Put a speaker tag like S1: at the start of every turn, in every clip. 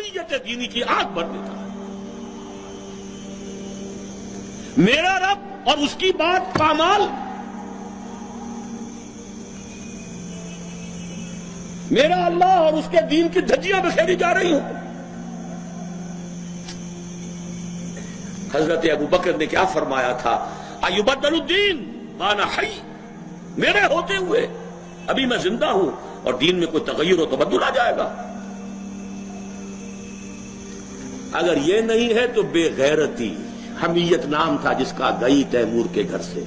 S1: حمیت دینی کی آگ بھر دیتا ہے۔ میرا رب اور اس کی بات پامال، میرا اللہ اور اس کے دین کی دھجیاں بکھیری جا رہی ہوں۔ حضرت ابوبکر نے کیا فرمایا تھا؟ ایبدل الدین وانا حی، میرے ہوتے ہوئے ابھی میں زندہ ہوں اور دین میں کوئی تغیر و تبدل آ جائے گا؟ اگر یہ نہیں ہے تو بے غیرتی، حمیت نام تھا جس کا گئی تیمور کے گھر سے،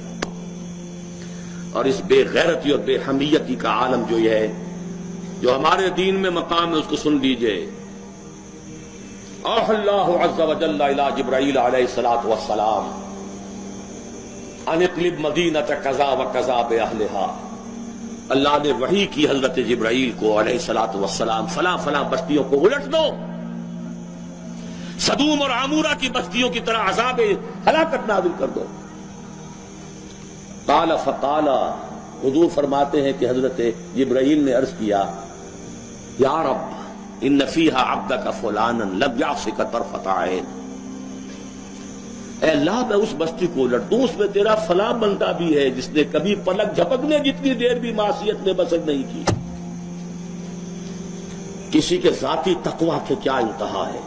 S1: اور اس بے غیرتی اور بے حمیتی کا عالم جو یہ ہے، جو ہمارے دین میں مقام ہے، اس کو سن لیجئے۔ اوحى اللہ عز وجل الى جبرائیل علیہ الصلوۃ والسلام ان اقلب مدینۃ کذا وکذا باہلھا، اللہ نے وحی کی حضرت جبرائیل کو علیہ الصلوۃ والسلام، فلاں فلاں بستیوں کو الٹ دو، سدوم اور عمورہ کی بستیوں کی طرح عذاب ہلاکت نازل کر دو۔ قال فقال، حضور فرماتے ہیں کہ حضرت جبرائیل نے عرض کیا، یا رب ان فیہا عبدک فلانا لم یعصک طرفۃ عین، اے اللہ میں اس بستی کو الٹ دوں، اس میں تیرا فلاں بندہ بھی ہے جس نے کبھی پلک جھپکنے جتنی دیر بھی معصیت میں بسر نہیں کی۔ کسی کے ذاتی تقویٰ کے کیا انتہا ہے،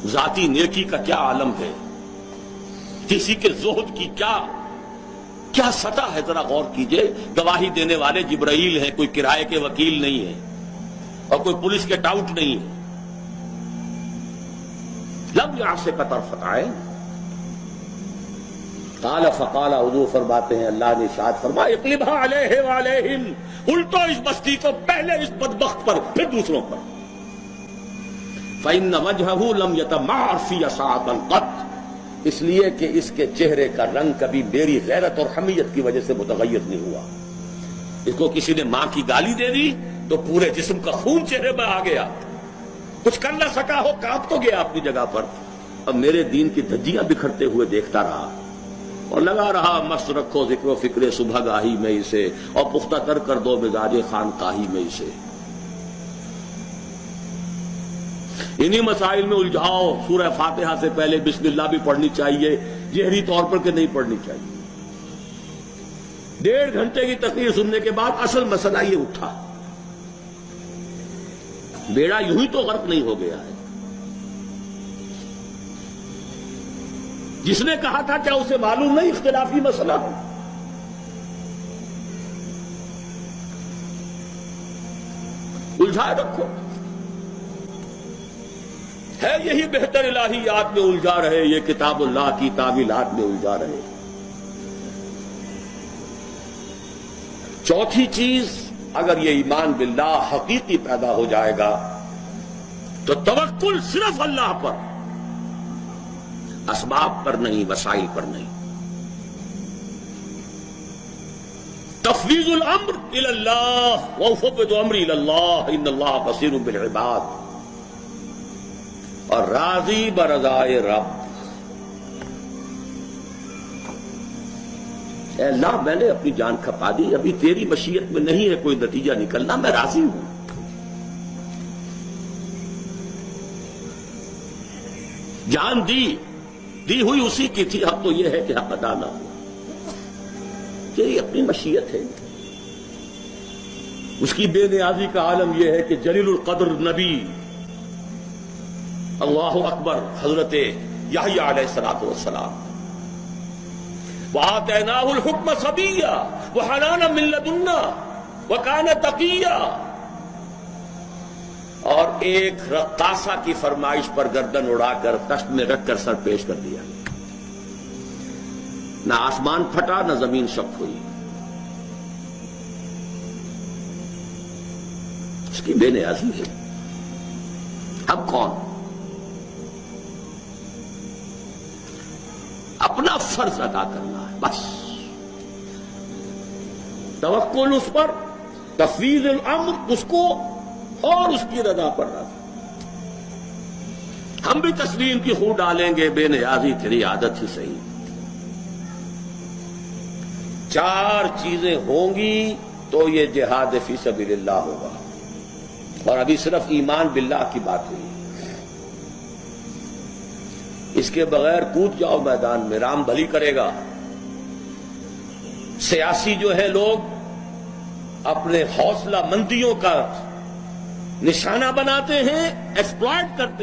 S1: ذاتی نیکی کا کیا عالم ہے، کسی کے زہد کی کیا سطح ہے، ذرا غور کیجئے۔ گواہی دینے والے جبرائیل ہیں، کوئی کرائے کے وکیل نہیں ہے اور کوئی پولیس کے ٹاؤٹ نہیں ہے۔ لم یعصک طرفۃ عین، قال فقال، حضور فرماتے ہیں اللہ نے ارشاد فرمایا، اقلبھا علیہ وعلیہم، الٹو اس بستی کو، پہلے اس بدبخت پر پھر دوسروں پر۔ فإن وجهه لم يتمعر في ساعة قط، اس لیے کہ اس کے چہرے کا رنگ کبھی میری غیرت اور حمیت کی وجہ سے متغیر نہیں ہوا۔ اس کو کسی نے ماں کی گالی دے دی تو پورے جسم کا خون چہرے میں آ گیا، کچھ کر نہ سکا ہو، کانپ تو گیا اپنی جگہ پر، اب میرے دین کی دھجیاں بکھرتے ہوئے دیکھتا رہا اور لگا رہا، مست رکھو ذکر و فکر صبح گاہی میں اسے، اور پختہ کر دو مزاج خانقاہی میں اسے۔ انہی مسائل میں الجھاؤ۔ سورہ فاتحہ سے پہلے بسم اللہ بھی پڑھنی چاہیے، جہری طور پر کہ نہیں پڑھنی چاہیے۔ 1.5 گھنٹے کی تقریر سننے کے بعد اصل مسئلہ یہ اٹھا، بیڑا یوں ہی تو غرق نہیں ہو گیا ہے۔ جس نے کہا تھا کیا اسے معلوم نہیں اختلافی مسئلہ ہے؟ الجھائے رکھو، ہے یہی بہتر الہیات میں الجھا رہے، یہ کتاب اللہ کی تعویلات میں الجھا رہے۔ چوتھی چیز، اگر یہ ایمان باللہ حقیقی پیدا ہو جائے گا تو توکل صرف اللہ پر، اسباب پر نہیں، وسائل پر نہیں۔ تفویض الامر الی اللہ، وافوض امری الی اللہ ان اللہ بصیر بالعباد، اور راضی برضائے رب، اے اللہ میں نے اپنی جان کھپا دی، ابھی تیری مشیت میں نہیں ہے کوئی نتیجہ نکلنا، میں راضی ہوں۔ جان دی ہوئی اسی کی تھی، اب تو یہ ہے کہ حق ادا نہ ہوا، تیری اپنی مشیت ہے۔ اس کی بے نیازی کا عالم یہ ہے کہ جلیل القدر نبی، اللہ اکبر، حضرت یحییٰ علیہ الصلوۃ والسلام، وآتیناہ الحکم صبیا وحنانا من لدنا وکان تقیا، اور ایک رقاصہ کی فرمائش پر گردن اڑا کر تشت میں رکھ کر سر پیش کر دیا، نہ آسمان پھٹا نہ زمین شق ہوئی۔ اس کی بے نیازی ہے۔ اب کون؟ اپنا فرض ادا کرنا ہے بس، توکل اس پر، تفویض الامر اس کو، اور اس کی رضا پر رضا۔ ہم بھی تسلیم کی خو ڈالیں گے، بے نیازی تیری عادت ہی صحیح۔ 4 چیزیں ہوں گی تو یہ جہاد فی سبیل اللہ ہوگا۔ اور ابھی صرف ایمان باللہ کی بات ہوئی. اس کے بغیر کود جاؤ میدان میں، رام بھلی کرے گا. سیاسی جو ہے لوگ اپنے حوصلہ مندیوں کا نشانہ بناتے ہیں، ایکسپلائٹ کرتے ہیں.